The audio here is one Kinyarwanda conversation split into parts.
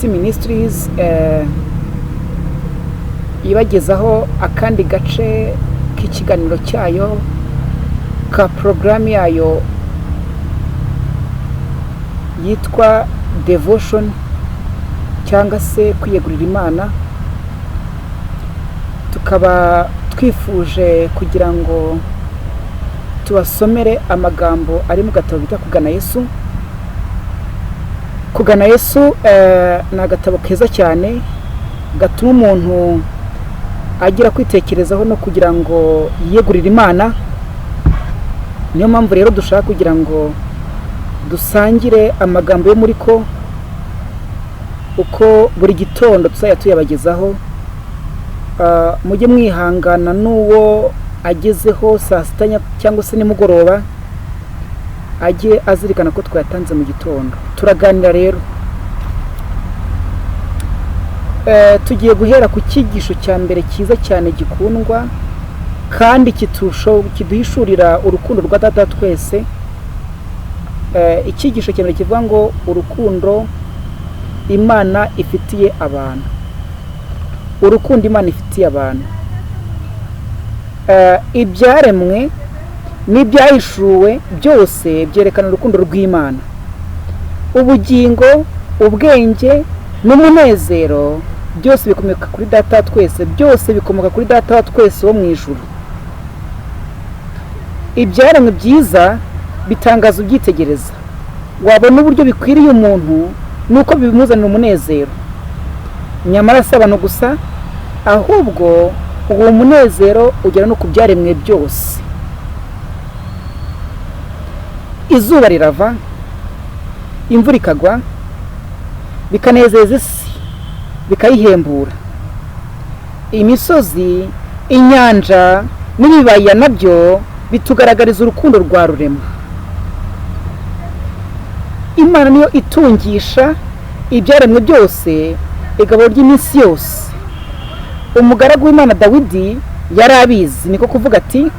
Eah-PT Ministries ibagezaho akandi gace k'ikiganiro cyayo ka programme yayo yitwa devotion cyangwa se kwiyegurira Imana. Tukaba twifuje kugira ngo tubasomere amagambo ari mu gatabo bita Kugana Yesu. Kugana Yesu ni agatabo keza cyane gatuma umuntu agira kwitekerezaho no kugira ngo yiyegurire Imana. Niyo mpamvu rero dushaka kugira ngo dusangire amagambo yo muri ko uko buri gitondo tuzajya tuyabagezaho. Mujye mwihangana n'uwo agezeho saa sita cyangwa se nimugoroba, ajye azirikana ko twayatanze mu gitondo. Turaganira rero, tugiye guhera ku cyigisho cya mbere cyiza cyane gikundwa kandi kiduhishurira urukundo rwa Data twese. Icyigisho cya mbere kivuga ngo urukundo Imana ifitiye abantu. Urukundo Imana ifitiye abantu. Ibyaremwe n'ibyahishuwe byose byerekana urukundo rw'Imana. Ubugingo, ubwenge n'umunezero byose bikomoka kuri Data twese, byose bikomoka kuri Data twese wo mu ijuru. Ibyaremwe byiza bitangaza ubyitegereza, wabona uburyo bikwiriye umuntu nuko bimuzanira umunezero. Nyamara si abantu gusa, ahubwo uwo munezero ugera no ku byaremwe byose. Izuba rirava, imvura ikagwa, bikanezeza isi, bikayihembura. Imisozi, inyanja n'ibibaya nabyo bitugaragariza urukundo rwa rurema. Imana niyo itungisha ibyaremwe byose igaburo ry'iminsi yose. Umugaragu w'Imana Dawidi yari abizi, niko kuvuga ati,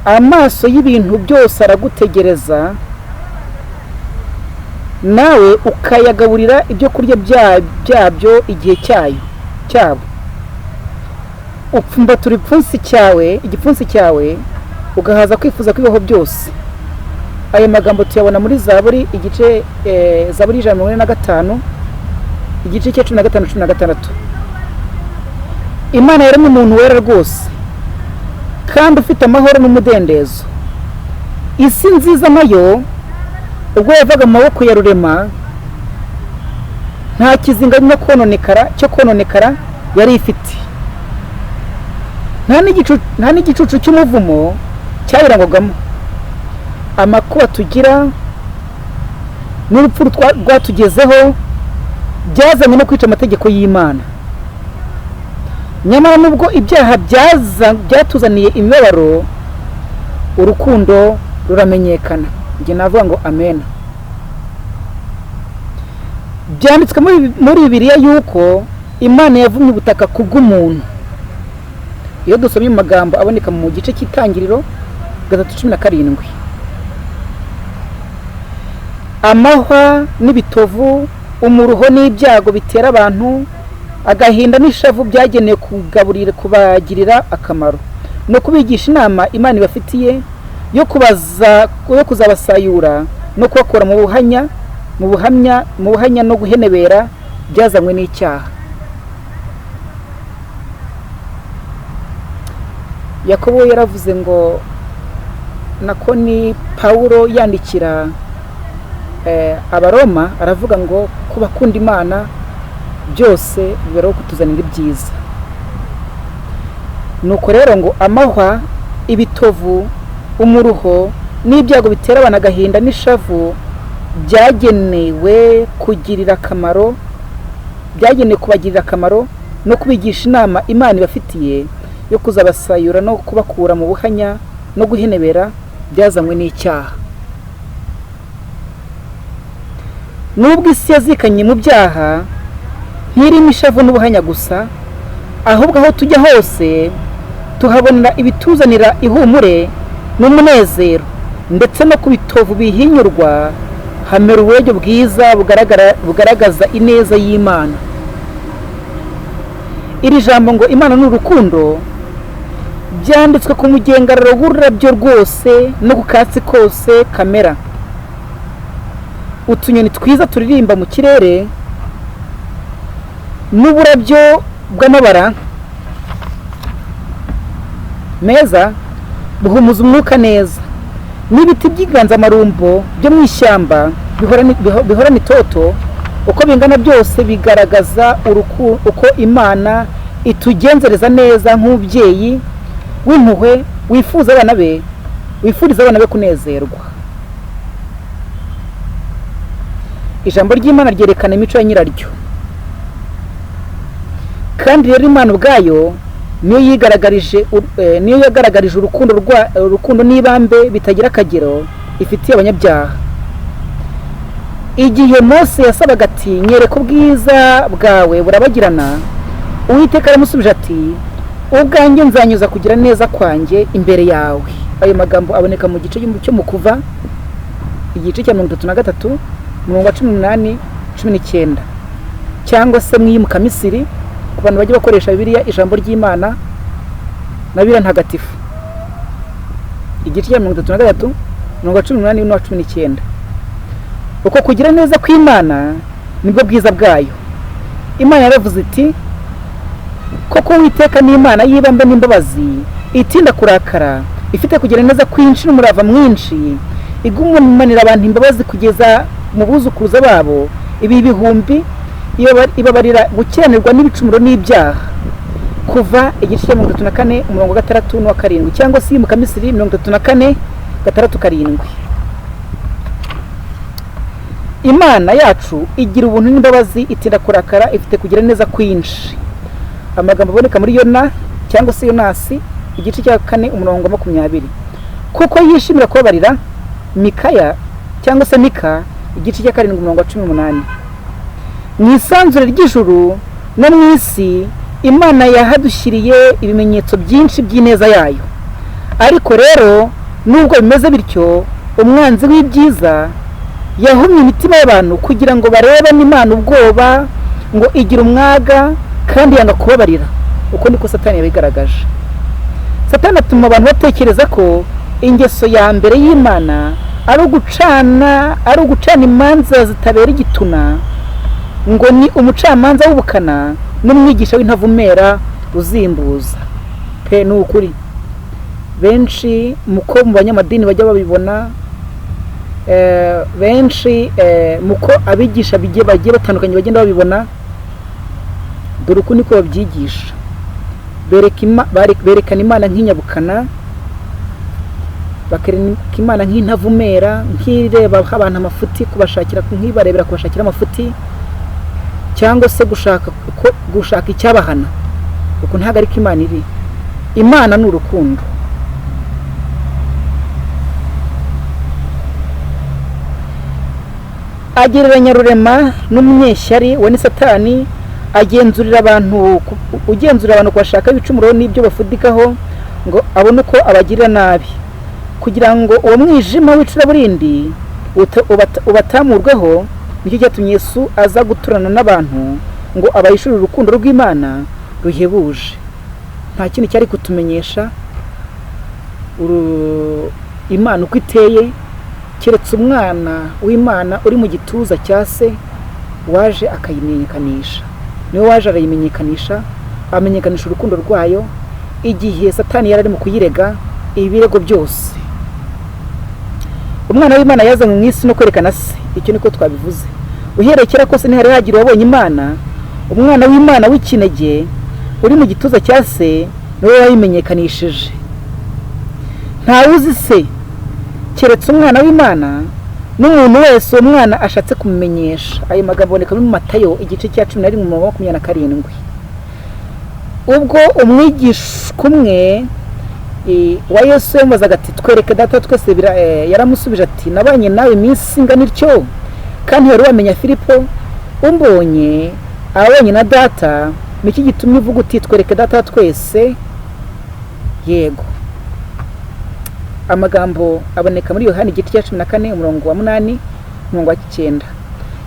amaso y'ibintu byose aragutegereza, nawe ukayagaburira ibyo kurya byabyo igihe cyabo. Upfumbatura igipfunsi cyawe ugahaza kwifuza kwibaho byose. Ayo magambo tuyabona muri Zaburi igice Zaburi 145 igice cya 15-16. Imana yaremye umuntu wera rwose kandi ufite amahoro n'umudendezo. Isi nziza nayo ubwo yavaga mu maboko ya rurema, nta kizinga cyo kononekara yari ifite. Nta n'igicucu cy'umuvumo cyayirangwagamo. Amakuba tugira n'urupfu rwatugezeho byazanye no kwica amategeko y'Imana. Nyamara nubwo ibyaha byatuzaniye imibabaro, urukundo ruramenyekana. Njye navuga ngo amen. Byanditswe muri Bibiliya yuko Imana yavumye ubutaka kubw'umuntu. Iyo dusomye mu magambo aboneka mu gice cy'Itangiriro 3:17, amahwa n'ibitovu, umuruho n'ibyago bitera abantu, agahinda n'ishavu byagenewe kubagirira akamaro no kubigisha inama Imana ibafitiye yo kuzabasayura no kubakura mu buhamya no guhenebera byazanywe n'icyaha. Yakobo yaravuze ngo, nako ni Pawulo yandikira Abaroma, aravuga ngo kubakunda Imana byose biberaho kutuzanira ibyiza. Nuko rero ngo amahwa, ibitovu, umuruho n'ibyago bitera abantu agahinda n'ishavu byagenewe kubagirira akamaro no kubigisha inama Imana ibafitiye yo kuzabasayura no kubakura mu buhanya no guhenebera byazanywe n'icyaha. Nubwo isi yazikanye mu byaha, ntirimo ishavu n'ubuhanya gusa, ahubwo aho tujya hose tuhabonera ibituzanira ihumure n'umunezero, ndetse no ku bitovu bihinyurwa hamera uburyo bwiza bugaragaza ineza y'Imana. Iri jambo ngo Imana ni urukundo byanditswe ku mugengararo w'ururabyo rwose no ku katsi kose kamera. Utunyoni twiza turirimba mu kirere n'uburabyo bw'amabara meza buhumuza umwuka neza, n'ibiti by'inganzamarumbo byo mu ishyamba bihorana itoto. Uko bingana byose bigaragaza uko Imana itugenzereza neza nk'umubyeyi w'impuhwe wifuriza abana be kunezerwa. Ijambo ry'Imana ryerekana imico ya nyiraryo, kandi rero Imana ubwayo niyo yagaragarije urukundo n'ibambe bitagira akagero ifitiye abanyabyaha. Igihe Mose yasabaga ati nyereka ubwiza bwawe burabagirana, Uwiteka aramusubije ati ubwanjye nzanyuza kugira neza kwanjye imbere yawe. Ayo magambo aboneka mu gice cyo mu Kuva igice cya 33 umurongo wa 18 19, cyangwa se mwimuka Misiri ku bantu bajya bakoresha Bibiliya ijambo ry'Imana na Bibiliya ntagatifu, igice cya 33 umurongo wa 18 n'uwa 19. Uko kugira neza kw'Imana nibwo bwiza bwayo. Imana yaravuze iti koko Uwiteka ni Imana y'ibambe n'imbabazi, itinda kurakara, ifite kugira neza kwinshi n'umurava mwinshi, igumanira abantu imbabazi kugeza mu buzukuruza babo ibi bihumbi, ibabarira gukiranirwa n'ibicumuro n'ibyaha. Kuva igice cya 34 umurongo wa 6 n'uwa 7, cyangwa se mu Misiri 34 6-7. Imana yacu igira ubuntu n'imbabazi, itinda kurakara, ifite kugira neza kwinshi. Amagambo aboneka muri Yona cyangwa se Yonasi igice cya 4 umurongo wa 20, kuko yishimira kubabarira. Mikaya cyangwa se Mika igice cya 7 umurongo wa 18. Mu isanzure ry'ijuru no mu isi Imana yahadushyiriye ibimenyetso byinshi by'ineza yayo. Ariko rero nubwo bimeze bityo, umwanzi w'ibyiza yahumye imitima y'abantu kugira ngo barebe n'Imana ubwoba ngo igira umwaga kandi yanga kubabarira. Uko niko Satani yabigaragaje. Satani atuma abantu batekereza ko ingeso ya mbere y'Imana ari ugucana imanza zitabera igituna, ngo ni umucamanza w'ubukana n'umwigisha w'intavumera uzimbuza. Pe ni ukuri benshi muko mu banyamadini bajya babibona, benshi muko abigisha bagiye batandukanye bagenda babibona. Dore uko niko babyigisha, berekana Imana nk'inyabukana, bakereka Imana nk'intavumera, nk'ireba abantu amafuti, nk'ibarebera kubashakira amafuti, cyangwa se gushaka icyabahana. Uko ntago ari ko Imana iri. Imana ni urukundo. Agereranya rurema n'umunyeshyari we ni Satani, ugenzurira abantu kubashaka ibicumuro n'ibyo bafudikaho ngo abone uko abagirira nabi, kugira ngo uwo mwijima w'icuraburindi ubatamurweho. Nicyo cyatumye Yesu aza guturana n'abantu ngo abayishurire urukundo rw'Imana ruhebuje. Nta kintu cyari kutumenyesha Imana uko iteye keretse umwana w'Imana uri mu gituza cya se waje akayimenyekanisha. Niwe waje arayimenyekanisha, amenyekanisha urukundo rwayo igihe Satani yari ari mu kuyirega ibirego byose. Umwana w'Imana yazanywe mu isi no kwerekana se. Icyo niko twabivuze. Uhereye kera kose ntihari hagira wabonye Imana. Umwana w'Imana w'ikinege uri mu gituza cya se niwe wayimenyekanishije. Ntawuzi se keretse umwana w'Imana n'umuntu wese uwo mwana ashatse kumumenyesha. Ayo magambo aboneka muri Matayo igice cya 11 umurongo wa 27. Ubwo umwigishwa umwe wa Yesu yamazaga ati twereke data twese, yaramusubije ati nabanye nawe iminsi ingana ityo, kandi wari wamenya Filipo, umbonye abonye na data, niki gitumye uvuga uti twereke data twese? Yego. Amagambo aboneka muri Yohana igice cya 14 umurongo wa 8 umurongo wa 9.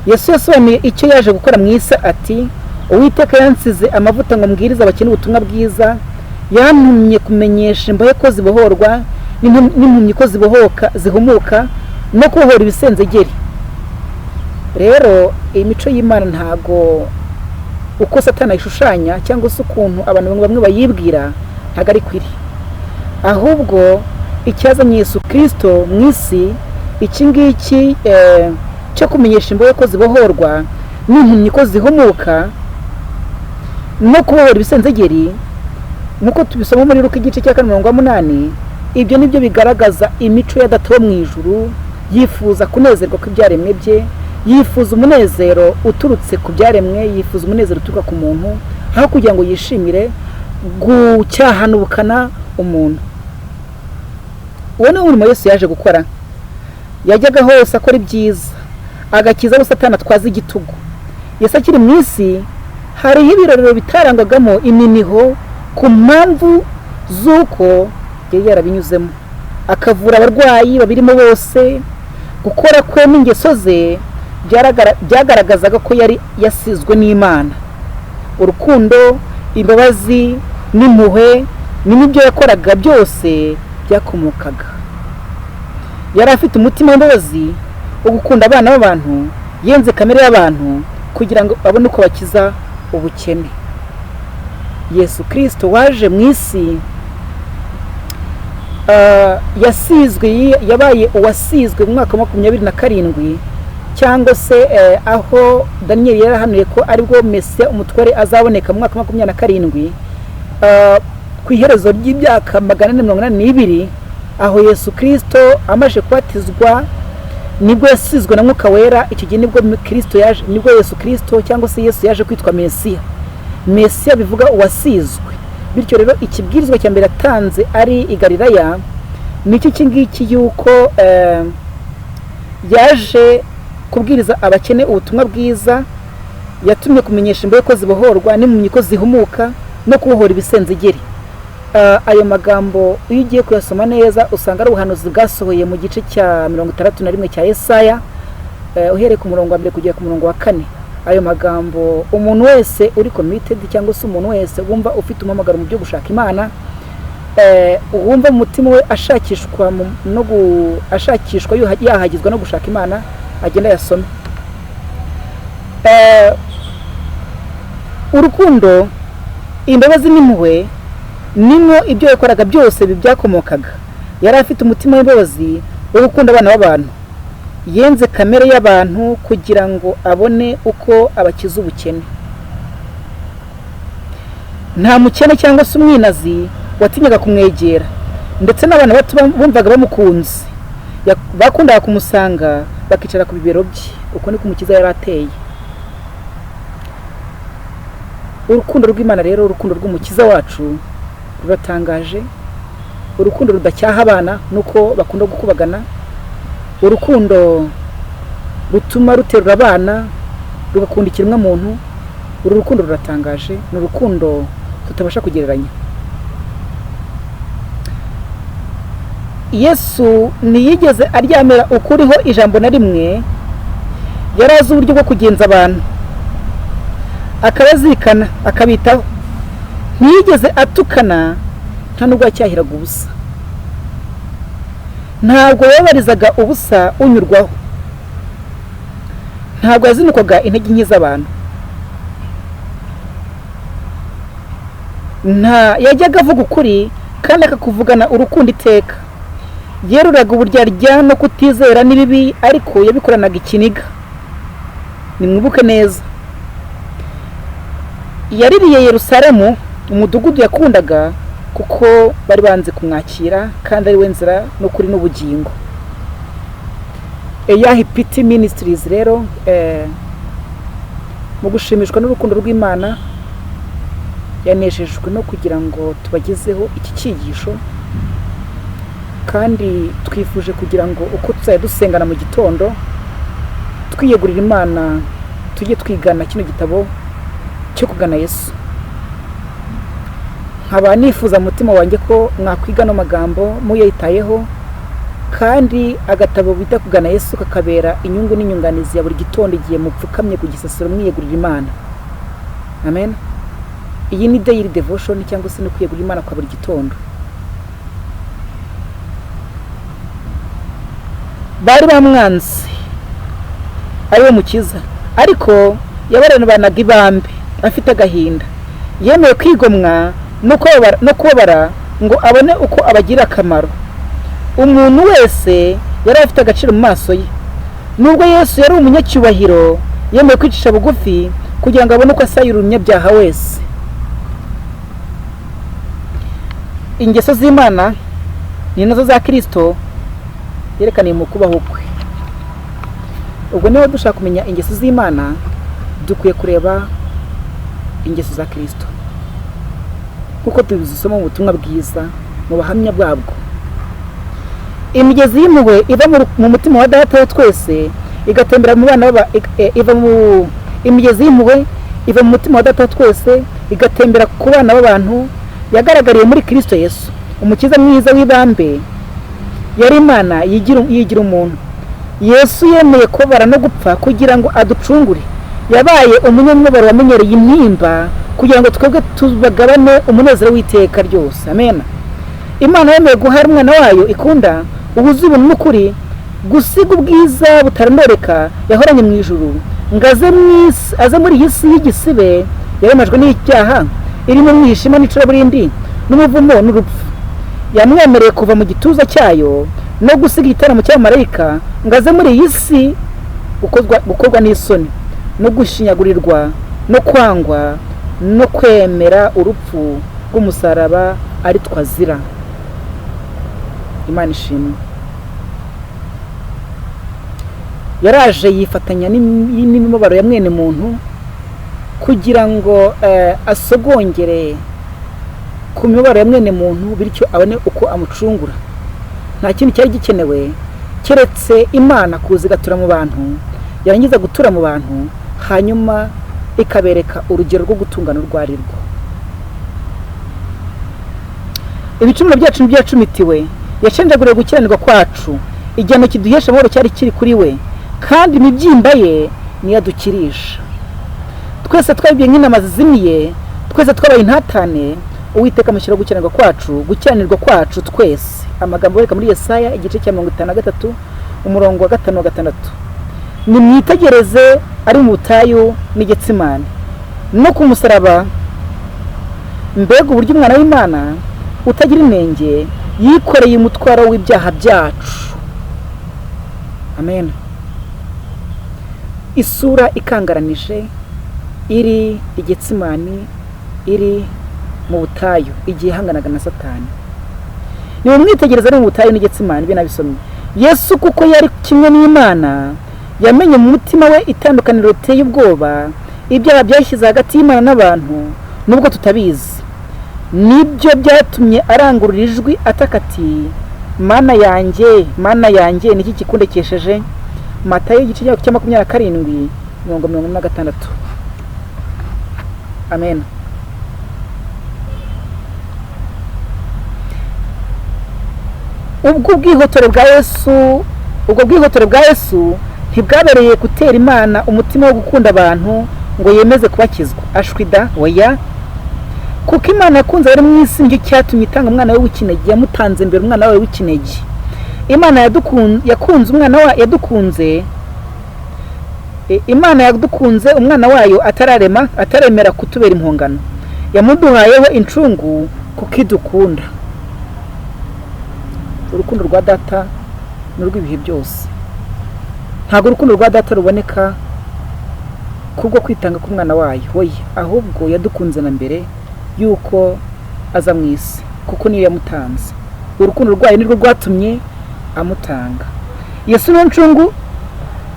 Yesu yasobanuye icyo yaje gukora mu isi ati, Uwiteka yansize amavuta ngo mbwirize abakene ubutumwa bwiza, yantumye kumenyesha imbohe ko zibohorwa n'impumyi ko zihumuka no kubohora ibisenzegeri. Rero imico y'Imana ntago uko Satani ayishushanya cyangwa se ukuntu abantu bamwe bayibwira ntago ari kwiri, ahubwo icyazanye Yesu Kristo mu isi iki ngiki cyo kumenyesha imbohe ko zibohorwa n'impumyi ko zihumuka no kubohora ibisenzegeri, nkuko tubisoma muri Luka igice cya 8, ibyo nibyo bigaragaza imico ya Data wo mu ijuru, yifuza kunezerwa kw'ibyaremwe bye, yifuza umunezero uturutse ku byaremwe, yifuza umunezero uturuka ku muntu, aho kugira ngo yishimire gucyahanubukana umuntu. Uwo ni umurimo Yesu yaje gukora. Yajyaga hose akora ibyiza, agakiza abo Satani atwaza igitugu. Yesu akiri mu isi hariho ibirorero bitarangagamo iminiho ku mpamvu z'uko yari yarabinyuzemo, akavura abarwayi babirimo bose. Gukora kwe n'ingeso ze byagaragazaga ko yari yasizwe n'Imana. Urukundo, imbabazi n'impuhwe n'ibyo yakoraga byose byakomokaga. Yari afite umutima w'imbabazi wo gukunda abana b'abantu, yenze kamere y'abantu kugira ngo abone uko bakiza ubukene. Yesu Kristo waje mu isi yasizwe, yabaye uwasizwe mu mwaka wa 27 cyangwa se aho Daniel yarahanuye ko aribwo Mesiya umutware azaboneka mu mwaka wa 27, ku iherezo ry'imyaka 482, aho Yesu Kristo amaje kubatizwa nibwo yasizwe na Mwuka Wera. Icyo gihe nibwo Kristo yaje, nibwo Yesu Kristo cyangwa se Yesu yaje kwitwa Mesiya. Mesiya bivuga uwasizwe. Bityo rero ikibwirizwa cya mbere atanze ari i Galilaya nicyo kingiki yuko yaje kubwiriza abakene ubutumwa bwiza, yatumye kumenyesha imbohe ko zibohorwa n'impumyi ko zihumuka no kubohora ibisenzegeri. Ayo magambo iyo ugiye kuyasoma neza usanga ari ubuhanuzi bwasohoye mu gice cya 61 cya Yesaya, uhereye ku murongo wa 1 kugera ku murongo wa 4. Ayo magambo umuntu wese uri committed cyangwa se umuntu wese wumva ufite umumagaro mu byo gushaka Imana, wumva umutima we ashakishwa yahagizwa no gushaka Imana, agenda yasome. Urukundo, imbabazi n'impuhwe nimwo ibyo yakoraga byose bibyakomokaga. Yari afite umutima w'imbabazi wo gukunda abana b'abantu, yenze kamere y'abantu kugira ngo abone uko abakiza ubukene. Nta mukene cyangwa se umwinazi watinyaga kumwegera, ndetse n'abana bato bumvaga bamukunze bakundaga kumusanga bakicara ku bibero bye. Uko niko umukiza yari ateye. Urukundo rw'Imana rero, urukundo rw'umukiza wacu ruratangaje. Urukundo rudacyaha abana nuko bakunda gukubagana, urukundo rutuma ruterura abana rugakunda ikiremwa muntu. Uru rukundo ruratangaje, ni urukundo tutabasha kugereranya. Yesu ntiyigeze aryamira ukuriho ijambo na rimwe, yari azi uburyo bwo kugenza abantu, akabazirikana akabitaho. Ntiyigeze atukana, nta nubwo yacyahiraga ubusa, ntabwo yabarizaga ubusa unyurwaho, ntabwo yazinukwaga intege nke z'abantu, yajyaga avuga ukuri kandi akakuvugana urukundo iteka. Yeruraga uburyarya no kutizera n'ibibi, ariko yabikoranaga ikiniga. Nimwibuke neza, yaririye Yerusalemu, umudugudu yakundaga, kuko bari banze kumwakira kandi ari we nzira no kuri n'ubugingo. Eah-PT Ministries rero mu gushimishwa n'urukundo rw'Imana yanejejwe no kugira ngo tubagezeho iki cyigisho, kandi twifuje kugira ngo uko tuzajya dusengana mu gitondo twiyegurira Imana, tujye twigana kino gitabo cyo Kugana Yesu. Nkaba nifuza mutima wanjye ko mwakwiga no magambo muyitayeho, kandi agatabo bita Kugana Yesu kakabera inyungu n'inyunganizi ya buri gitondo igihe mupfukamye ku gisasiro mwiyegurira Imana. Amen. Iyi ni daily devotion cyangwa se no kwiyegurira Imana kwa buri gitondo. Bari bamwanze ariwe mukiza, ariko yabaranabanaga ibambe afite agahinda, yemeye kwigomwa no kubabara ngo abone uko abagira akamaro. Umuntu wese yari afite agaciro mu maso ye. Nubwo Yesu yari umunyacyubahiro, yemeye kwicisha bugufi kugira ngo abone uko asayira umunyabyaha wese. Ingeso z'Imana ni nazo za Kristo yerekaniye mu kubaho kwe. Ubwo niho dushaka kumenya ingeso z'Imana, dukwiye kureba ingeso za Kristo, kuko tubizisoma mu butumwa bwiza mu bahamya bwabwo. Imigezi y'impuhwe iva mu mutima wa Data wa twese igatembera mu bana imigezi y'impuhwe iva mu mutima wa Data wa twese igatembera ku bana b'abantu yagaragariye muri Kristo Yesu, umukiza mwiza w'ibambe. Yari Imana yigira umuntu. Yesu yemeye kubabara no gupfa kugira ngo aducungure. Yabaye umunyamubabaro wamenyereye intimba kugira ngo twebwe tubagabane umunezero w'iteka ryose. Amen. Imana yemeye guha umwana wayo ikunda ubuzima n'ukuri, gusiga ubwiza butarondoreka yahoranye mu ijuru, ngaze aze muri iyi si y'igisibe yaremajwe n'icyaha, irimo mwishima n'icuraburindi n'umuvumo n'urupfu. Yamwemereye kuva mu gituza cyayo no gusiga igitaramo cy'abamarayika, ngaze muri iyi si gukorwa n'isoni no gushinyagurirwa no kwangwa no kwemera urupfu rw'umusaraba ari twazira. Imana ishimwe. Yaraje yifatanya n'imibabaro ya mwene muntu kugira ngo asogongere ku mibabaro ya mwene muntu, bityo abone uko amucungura. Nta kintu cyari gikenewe keretse Imana kuza igatura mu bantu, yarangiza gutura mu bantu hanyuma ikabereka urugero rwo gutungana urwo ari rwo. Ibicumuro byacu n'ibyacumitiwe, yashenjaguriye gukiranirwa kwacu, igihano kiduhesha amahoro cyari kiri kuri we, kandi imibyimba ye niyo adukirisha. Twese twabibye nk'intama zizimiye, twese twabaye intatane, Uwiteka amushyira gukiranirwa kwacu twese. Amagambo yereka muri Yesaya igice cya 53 umurongo wa 5 na 6. Nimwitegereze ari mu butayu n'i Getsimani no ku musaraba, mbega uburyo umwana w'Imana utagira inenge yikoreye umutwaro w'ibyaha byacu. Amen. Isura ikangaranije iri i Getsimani, iri mu butayu igihe hanganaga na Satani. Ni umwitegereza ari mu butayu n'i Getsimani, byo nabisomye. Yesu kuko yari kimwe n'Imana, yamenye mu mutima we itandukaniro riteye ubwoba, ibyaha byashyize hagati y'Imana n'abantu nubwo tutabizi. Nibyo byatumye arangurura ijwi ataka ati, Mana yanjye niki kikundekesheje? Matayo igice cya 27:46. Amen. Ubwo bwihotore bwa Yesu ntibwabereye gutera Imana umutima wo gukunda abantu ngo yemeze kubakizwa. Ashwida oya, kuko Imana yakunze ari mu isi, nicyo cyatumye itanga umwana we w'ikinege. Yamutanze mbere umwana we w'ikinege. Imana yakunze Imana yadukunze umwana wayo ataremera kutubera impongano. Yamuduhayeho incungu kuko idukunda. Urukundo rwa Data n'urw'ibihe byose. Ntabwo urukundo rwa Data ruboneka kubwo kwitanga k'umwana wayo, oya, ahubwo yadukunze na mbere yuko aza mu isi, kuko niyo yamutanze. Urukundo rwayo nirwo rwatumye amutanga. Yesu niyo ncungu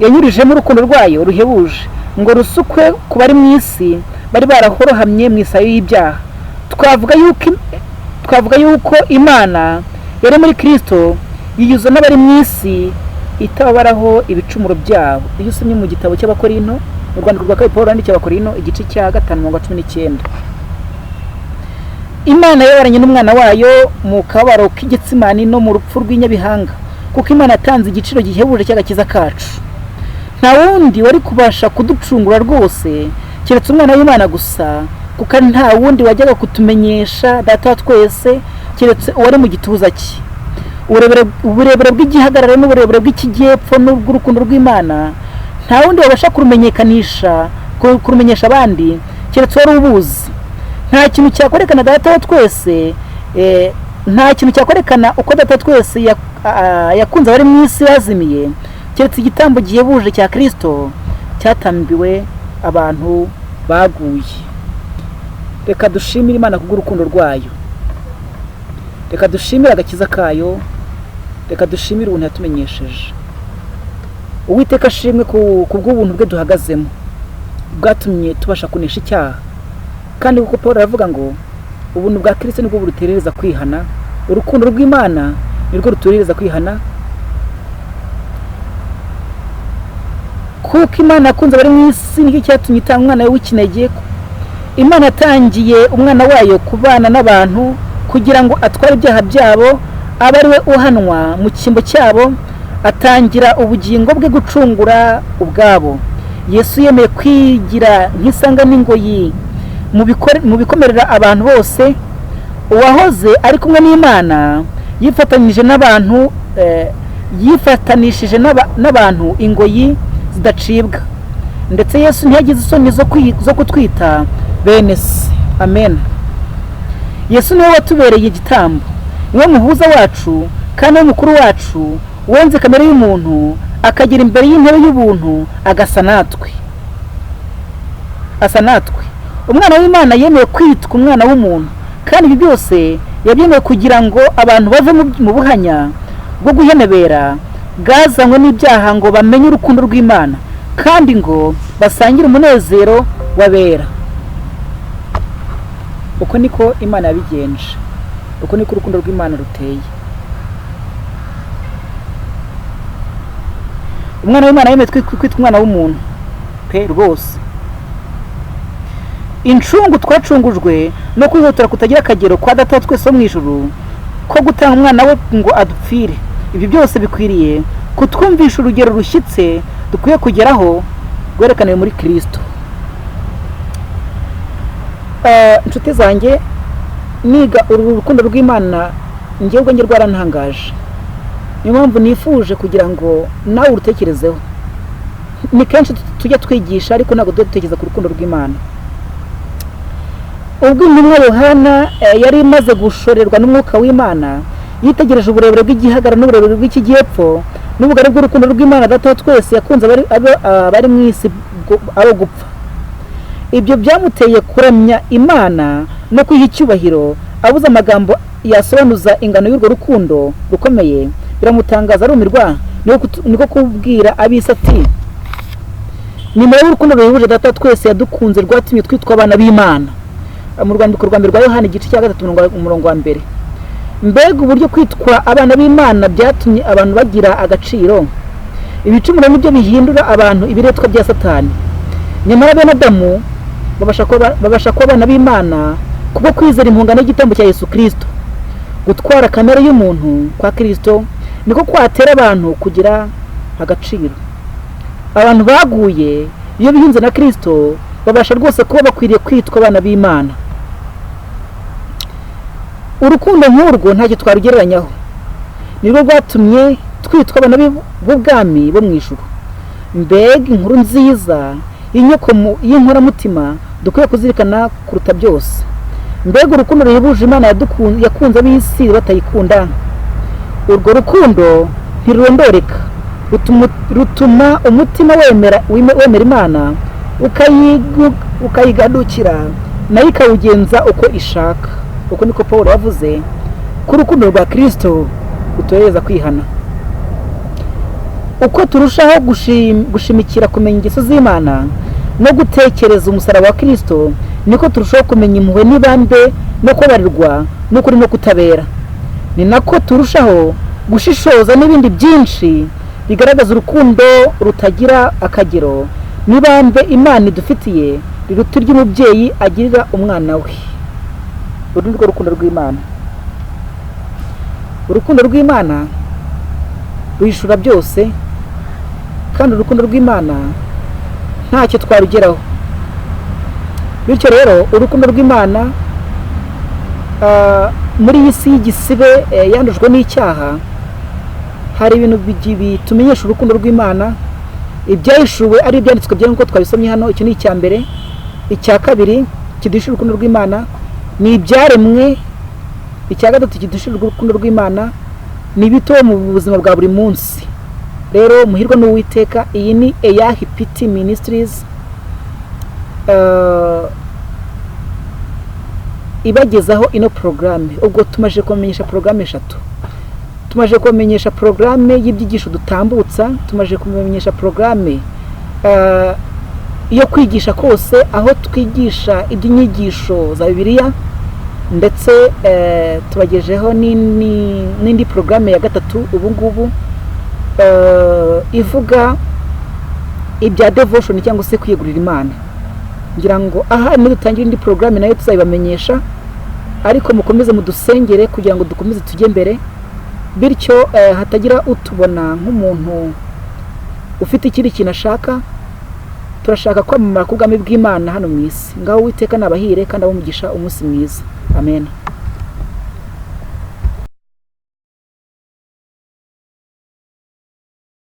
yanyurijemo urukundo rwayo ruhebuje ngo rusukwe ku bari mu isi bari barahorohamye mu isayo y'ibyaha. Twavuga yuko Imana yari muri Kristo yiyuza n'abari mu isi itababaraho ibicumuro byabo. Iyo usomye mu gitabo cy'Abakorinto, mu Rwanda rwa Paul yandikiye Abakorinto igice cya 5:19, Imana yabaranye n'umwana wayo mu kabaro k'Igitsimani no mu rupfu rw'inyabihanga kuko Imana yatanze igiciro gihebuje cy'agakiza kacu. Nta wundi wari kubasha kuducungura rwose keretse umwana w'Imana gusa, kuko nta wundi wajyaga kutumenyesha Data wa twese keretse uwari mu gituza cye. Uburebure bw'igihagararo n'uburebure bw'ikijyepfo n'ubw'urukundo rw'Imana nta wundi wabasha kurumenyesha abandi keretse wari ubuzi. Nta kintu cyakwerekana Data wa twese, nta kintu cyakwerekana uko Data wa twese yakunze abari mu isi yazimiye keretse igitambo gihebuje cya Kristo cyatambiwe abantu baguye. Reka dushimire Imana kubw'urukundo rwayo, reka dushimire agakiza kayo, reka dushimire ubuntu yatumenyesheje. Uwiteka ashimwe kubw'ubuntu bwe duhagazemo bwatumye tubasha kunesha icyaha, kandi kuko Paul aravuga ngo ubuntu bwa Kristo nibwo buruterereza kwihana, urukundo rw'Imana nirwo ruturereza kwihana. Kuko Imana yakunze abari mu isi nicyo cyatumye itanga umwana w'ikinege. Imana yatangiye umwana wayo kubana n'abantu kugira ngo atware ibyaha byabo, abe ari we uhanwa mu cyimbo cyabo, atangira ubugingo bwe gucungura ubwabo. Yesu yemeye kwigira nk'isanga n'ingoyi mu bikomerera abantu bose. Uwahoze ari kumwe n'Imana yifatanishije n'abantu ingoyi zidacibwa, ndetse Yesu ntiyagize isoni zo kutwita bene se. Amen. Yesu niwe watubereye igitambo, niwe muhuza wacu kandi niwe mukuru wacu, wenze kamere y'umuntu akagira imbere y'intebe y'ubuntu agasa natwe. Umwana w'Imana yemeye kwitwa umwana w'umuntu, kandi ibi byose yabyemeye kugira ngo abantu bave mu buhanya bwo guhenebera bwazanywe n'ibyaha, ngo bamenye urukundo rw'Imana kandi ngo basangire umunezero w'abera. Uko niko Imana yabigenje, uko niko urukundo rw'Imana ruteye. Umwana w'Imana yemeye kwitwa umwana w'umuntu pe rwose. Incungu twacungujwe no kwihutira kutagira akagero kwa Data wa twese wo mu ijuru ko gutanga umwana we ngo adupfire. Ibi byose bikwiriye kutwumvisha urugero rushyitse dukwiye kugeraho rwerekaniwe muri Kristo. Inshuti zanjye, niga urukundo rw'Imana njyewe ubwo rwarantangaje. Niyo mpamvu nifuje kugira ngo nawe urutekerezeho. Ni kenshi tujya twigisha ariko ntabwo dutekereza ku rukundo rw'Imana. Ubwo intumwa Yohana yari imaze gushorerwa n'umwuka w'Imana, yitegereje uburebure bw'igihagararo n'uburebure bw'ikijyepfo n'ubugari bw'urukundo rw'Imana Data wa twese yakunze abari mu isi abo gupfa. Ibyo byamuteye kuramya Imana no kwiha icyubahiro, abuze amagambo yasobanuza ingano y'urwo rukundo rukomeye. Biramutangaza arumirwa, niko kubwira ab'isi ati, nimero y'urukundo ruhebuje Data wa twese yadukunze rwatumye twitwa abana b'Imana. Mu rwandiko rwa mbere rwa Yohana igice cya 3 umurongo wa 1. Mbega uburyo kwitwa abana b'Imana byatumye abantu bagira agaciro. Ibicumuro nibyo bihindura abantu ibiretwa bya Satani. Nyamara bene Adamu babasha kuba abana b'Imana kubwo kwizera impungano y'igitambo cya Yesu Kristo. Gutwara kamere y'umuntu kwa Kristo niko kwatera abantu kugira agaciro. Abantu baguye iyo bihinze na Kristo babasha rwose kuba bakwiriye kwitwa abana b'Imana. Urukundo nk'urwo ntacyo twarugereranyaho, nirwo rwatumye twitwa abana b'ubwami bo mu ijuru. Mbega inkuru nziza y'inkoramutima dukwiye kuzirikana kuruta byose. Mbega urukundo ruhebuje Imana yakunze ab'isi batayikunda. Urwo rukundo ntirurondoreka, rutuma umutima wemera Imana, ukayigadukira nayo ikawugenza uko ishaka. Uko niko Paul yavuze ko urukundo rwa Kristo rutoreza kwihana. Uko turushaho gushimikira kumenya ingeso z'Imana no gutekereza umusaraba wa Kristo, niko turushaho kumenya impuhwe n'ibambe no kubarirwa n'ukuri no kutabera. Ni nako turushaho gushishoza n'ibindi byinshi bigaragaza urukundo rutagira akagero n'ibambe Imana idufitiye riruta iry'umubyeyi agirira umwana we. Uru ni rwo rukundo rw'Imana. Urukundo rw'Imana ruhishura byose, kandi urukundo rw'Imana ntacyo twarugeraho. Bityo rero urukundo rw'Imana muri iyi si y'igisibe yandujwe n'icyaha, hari ibintu bitumenyesha urukundo rw'Imana. Ibyahishuwe ari ibyanditswe bya nk'uko twabisomye hano. Iki ni icya mbere. Icya kabiri kiduhisha urukundo rw'Imana ni ibyaremwe. Icya gatatu kiduhisha urukundo rw'Imana ni ibito mu buzima bwa buri munsi. Rero muhirwa n'Uwiteka. Iyi ni Eah-PT Ministries ibagezaho ino programme. Ubwo tumaje kumenyesha programme 3. Tumaje kumenyesha programme y'ibyigisho dutambutsa, tumaje kumenyesha programme iyo kwigisha kose, aho twigisha iby'inyigisho za Bibiliya, ndetse tubagejeho n'indi programme ya 3 ubu ngubu ivuga ibya devotion cyangwa se kwiyegurira Imana. Ngira ngo aha ni dutangira indi programme nayo tuzayibamenyesha, ariko mukomeze mudusengere kugira ngo dukomeze tujye mbere, bityo hatagira utubona nk'umuntu ufite ikindi kintu ashaka. Turashaka kwamamara ku bwami bw'Imana hano mu isi. Ngaho Uwiteka nabahire kandi abumugisha umunsi mwiza. Amen.